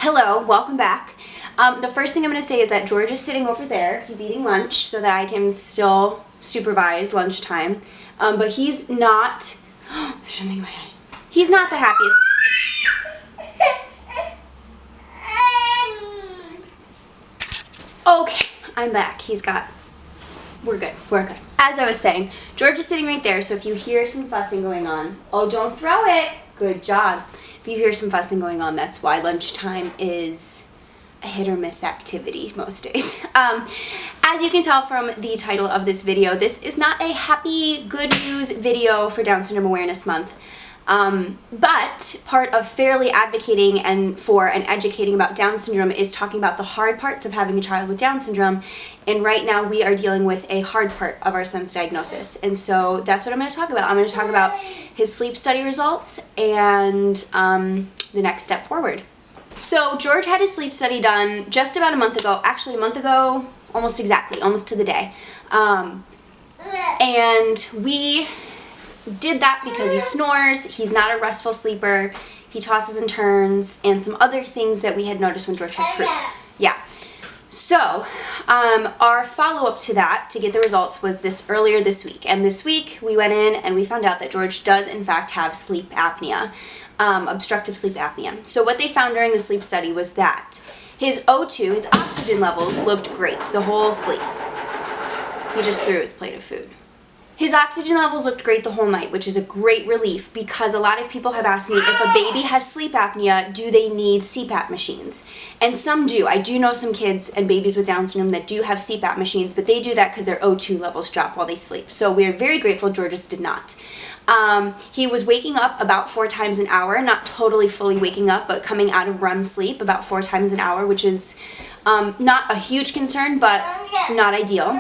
Hello, welcome back. The first thing I'm going to say is that George is sitting over there. He's eating lunch so that I can still supervise lunchtime. But he's not... there's something in my eye. He's not the happiest. Okay, I'm back. We're good. As I was saying, George is sitting right there, so if you hear some fussing going on... Oh, don't throw it! Good job. If you hear some fussing going on, that's why lunchtime is a hit or miss activity most days. As you can tell from the title of this video, this is not a happy, good news video for Down Syndrome Awareness Month. But part of fairly advocating for and educating about Down syndrome is talking about the hard parts of having a child with Down syndrome. And right now we are dealing with a hard part of our son's diagnosis. And so that's what I'm going to talk about. I'm going to talk about his sleep study results and the next step forward. So George had his sleep study done just about a month ago. Actually, a month ago, almost exactly, almost to the day. And we did that because he snores, he's not a restful sleeper, he tosses and turns, and some other things that we had noticed when George had croup. Yeah. So, our follow-up to that, to get the results, was earlier this week. And this week, we went in and we found out that George does, in fact, have sleep apnea, obstructive sleep apnea. So what they found during the sleep study was that his O2, his oxygen levels, looked great the whole sleep. He just threw his plate of food. His oxygen levels looked great the whole night, which is a great relief because a lot of people have asked me if a baby has sleep apnea, do they need CPAP machines? And some do. I do know some kids and babies with Down syndrome that do have CPAP machines, but they do that because their O2 levels drop while they sleep. So we're very grateful George's did not. He was waking up about 4 times an hour, not totally fully waking up, but coming out of REM sleep about 4 times an hour, which is not a huge concern, but not ideal,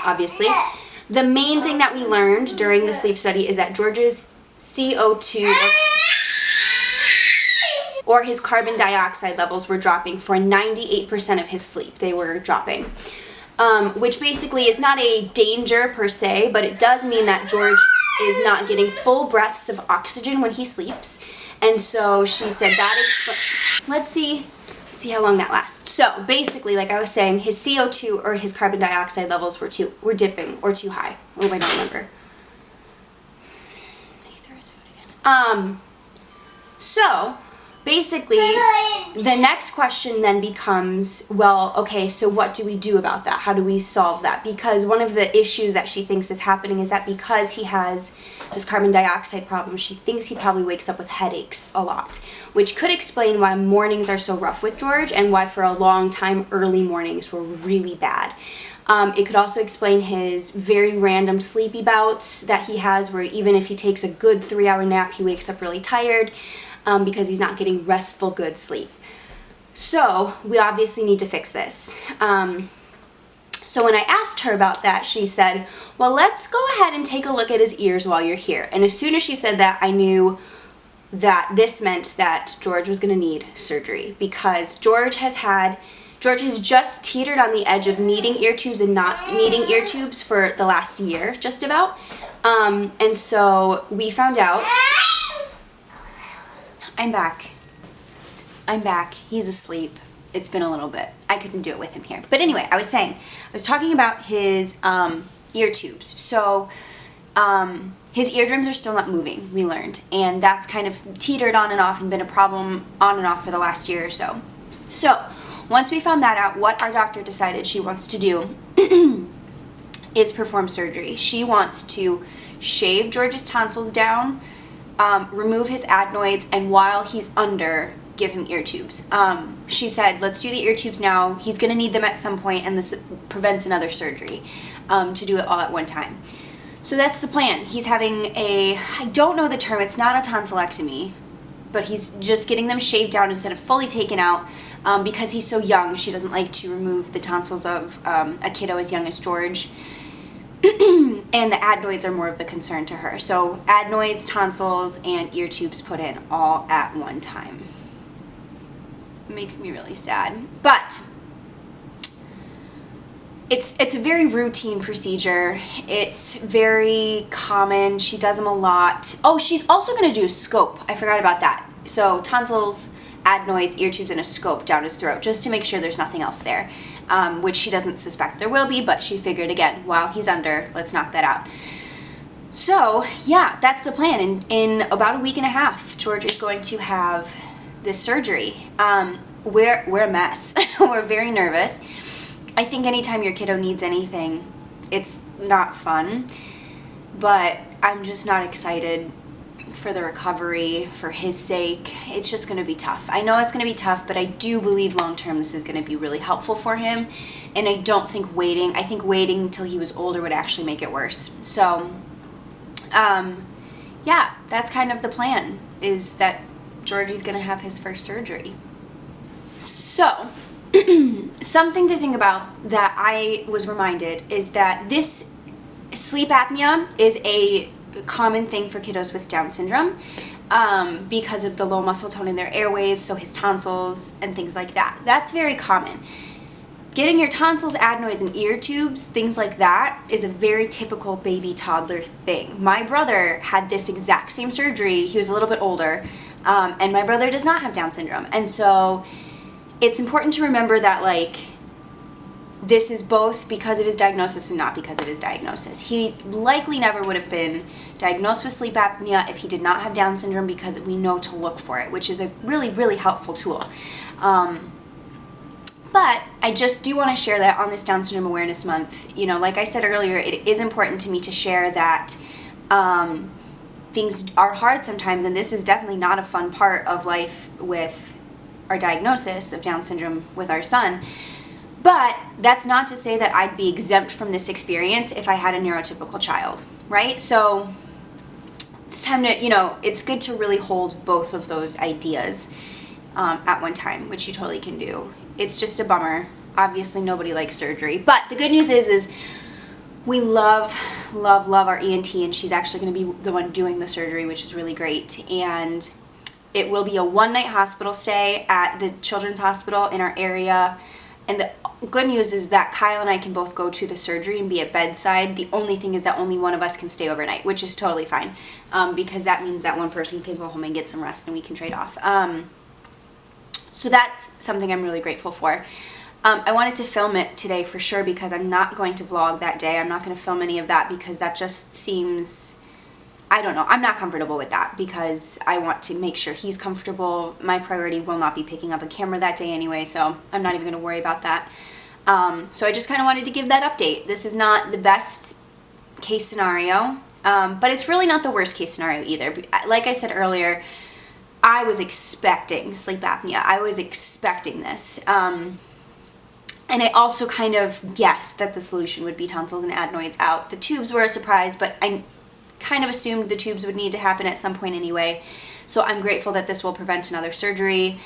obviously. The main thing that we learned during the sleep study is that George's CO2 or his carbon dioxide levels were dropping for 98% of his sleep. They were dropping, which basically is not a danger per se, but it does mean that George is not getting full breaths of oxygen when he sleeps. And so she said that let's see how long that lasts. So basically, like I was saying, his CO2 or his carbon dioxide levels were dipping or too high. Oh, I don't remember. He threw his food again. So basically, the next question then becomes, well, okay, so what do we do about that? How do we solve that? Because one of the issues that she thinks is happening is that because he has this carbon dioxide problem, she thinks he probably wakes up with headaches a lot, which could explain why mornings are so rough with George and why for a long time early mornings were really bad. It could also explain his very random sleepy bouts that he has where even if he takes a good 3-hour nap, he wakes up really tired. Because he's not getting restful, good sleep. So we obviously need to fix this. So when I asked her about that, she said, well, let's go ahead and take a look at his ears while you're here. And as soon as she said that, I knew that this meant that George was going to need surgery because George has just teetered on the edge of needing ear tubes and not needing ear tubes for the last year, just about. And so we found out... I'm back. He's asleep. It's been a little bit. I couldn't do it with him here. But anyway, I was talking about his ear tubes. So his eardrums are still not moving, we learned. And that's kind of teetered on and off and been a problem on and off for the last year or so. So once we found that out, what our doctor decided she wants to do is perform surgery. She wants to shave George's tonsils down, remove his adenoids, and while he's under, give him ear tubes. She said, let's do the ear tubes now. He's going to need them at some point, and this prevents another surgery to do it all at one time. So that's the plan. He's having I don't know the term, it's not a tonsillectomy, but he's just getting them shaved down instead of fully taken out because he's so young. She doesn't like to remove the tonsils of a kiddo as young as George. And the adenoids are more of the concern to her. So adenoids, tonsils, and ear tubes put in all at one time. It makes me really sad. But it's a very routine procedure. It's very common. She does them a lot. Oh, she's also going to do a scope. I forgot about that. So tonsils, adenoids, ear tubes, and a scope down his throat just to make sure there's nothing else there, which she doesn't suspect there will be, but she figured, again, while he's under, let's knock that out. So yeah, that's the plan. In about a week and a half, George is going to have this surgery. We're a mess. We're very nervous. I think anytime your kiddo needs anything, it's not fun, but I'm just not excited for the recovery, for his sake. It's just going to be tough. I know it's going to be tough, but I do believe long term this is going to be really helpful for him, and I don't think waiting, I think waiting until he was older would actually make it worse. So yeah, that's kind of the plan, is that Georgie's going to have his first surgery. So something to think about that I was reminded is that this sleep apnea is a common thing for kiddos with Down syndrome because of the low muscle tone in their airways, so his tonsils and things like that. That's very common. Getting your tonsils, adenoids, and ear tubes, things like that, is a very typical baby toddler thing. My brother had this exact same surgery. He was a little bit older, and my brother does not have Down syndrome. And so it's important to remember that, like, this is both because of his diagnosis and not because of his diagnosis. He likely never would have been diagnosed with sleep apnea if he did not have Down syndrome, because we know to look for it, which is a really, really helpful tool. But I just do want to share that on this Down Syndrome Awareness Month. You know, like I said earlier, it is important to me to share that things are hard sometimes, and this is definitely not a fun part of life with our diagnosis of Down syndrome with our son. But that's not to say that I'd be exempt from this experience if I had a neurotypical child, right? So it's time to, you know, it's good to really hold both of those ideas at one time, which you totally can do. It's just a bummer. Obviously, nobody likes surgery. But the good news is we love our ENT, and she's actually going to be the one doing the surgery, which is really great. And it will be a one-night hospital stay at the Children's Hospital in our area. And the good news is that Kyle and I can both go to the surgery and be at bedside. The only thing is that only one of us can stay overnight, which is totally fine, because that means that one person can go home and get some rest and we can trade off. So that's something I'm really grateful for. I wanted to film it today for sure because I'm not going to vlog that day. I'm not going to film any of that because that just seems, I don't know, I'm not comfortable with that because I want to make sure he's comfortable. My priority will not be picking up a camera that day anyway, so I'm not even going to worry about that. So I just kind of wanted to give that update. This is not the best case scenario, but it's really not the worst case scenario either. Like I said earlier, I was expecting sleep apnea. I was expecting this. And I also kind of guessed that the solution would be tonsils and adenoids out. The tubes were a surprise, but I kind of assumed the tubes would need to happen at some point anyway. So I'm grateful that this will prevent another surgery.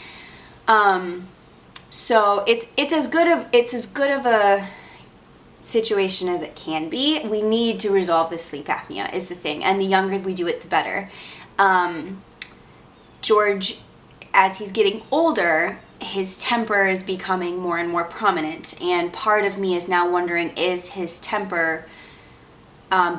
So it's as good of a situation as it can be. We need to resolve this sleep apnea is the thing, and the younger we do it, the better. George, as he's getting older, his temper is becoming more and more prominent, and part of me is now wondering, is his temper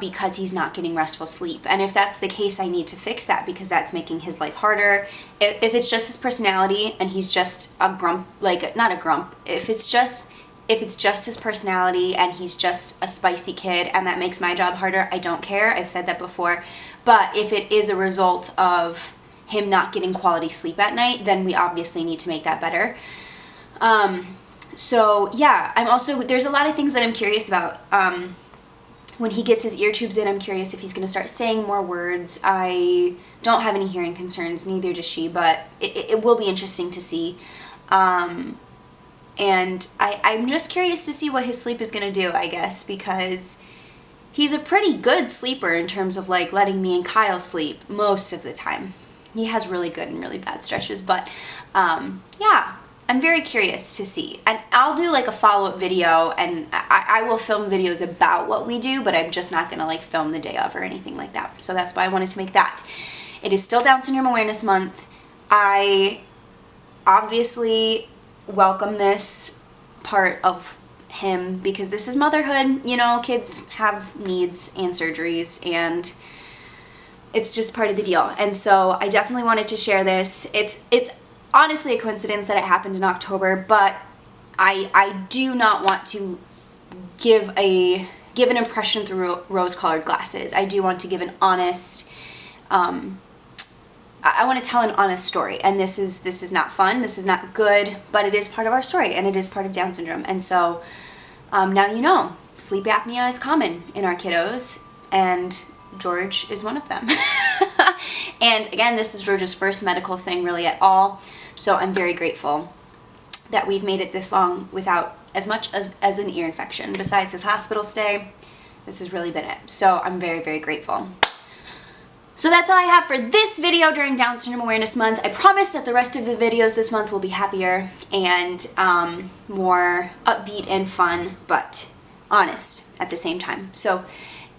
because he's not getting restful sleep? And if that's the case, I need to fix that because that's making his life harder. If it's just his personality and he's just a grump, like, not a grump, if it's just his personality and he's just a spicy kid and that makes my job harder, I don't care. I've said that before. But if it is a result of him not getting quality sleep at night, then we obviously need to make that better. So yeah, there's a lot of things that I'm curious about. When he gets his ear tubes in, I'm curious if he's going to start saying more words. I don't have any hearing concerns, neither does she, but it will be interesting to see. And I'm just curious to see what his sleep is going to do, I guess, because he's a pretty good sleeper in terms of, like, letting me and Kyle sleep most of the time. He has really good and really bad stretches, but yeah, I'm very curious to see. And I'll do, like, a follow-up video, and I will film videos about what we do, but I'm just not going to, like, film the day of or anything like that. So that's why I wanted to make that. It is still Down Syndrome Awareness Month. I obviously welcome this part of him because this is motherhood. You know, kids have needs and surgeries, and it's just part of the deal. And so I definitely wanted to share this. It's honestly a coincidence that it happened in October, but I do not want to give an impression through rose-colored glasses. I do want to give an honest, I want to tell an honest story, and this is not fun, this is not good, but it is part of our story, and it is part of Down syndrome. And so now you know, sleep apnea is common in our kiddos, and George is one of them. And again, this is George's first medical thing really at all, so I'm very grateful that we've made it this long without as much as an ear infection. Besides his hospital stay, this has really been it. So I'm very, very grateful. So that's all I have for this video during Down Syndrome Awareness Month. I promise that the rest of the videos this month will be happier and more upbeat and fun, but honest at the same time. So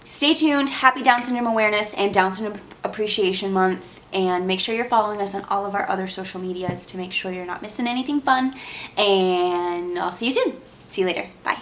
stay tuned. Happy Down Syndrome Awareness and Down Syndrome Appreciation Month, and make sure you're following us on all of our other social medias to make sure you're not missing anything fun, and I'll see you soon. See you later. Bye.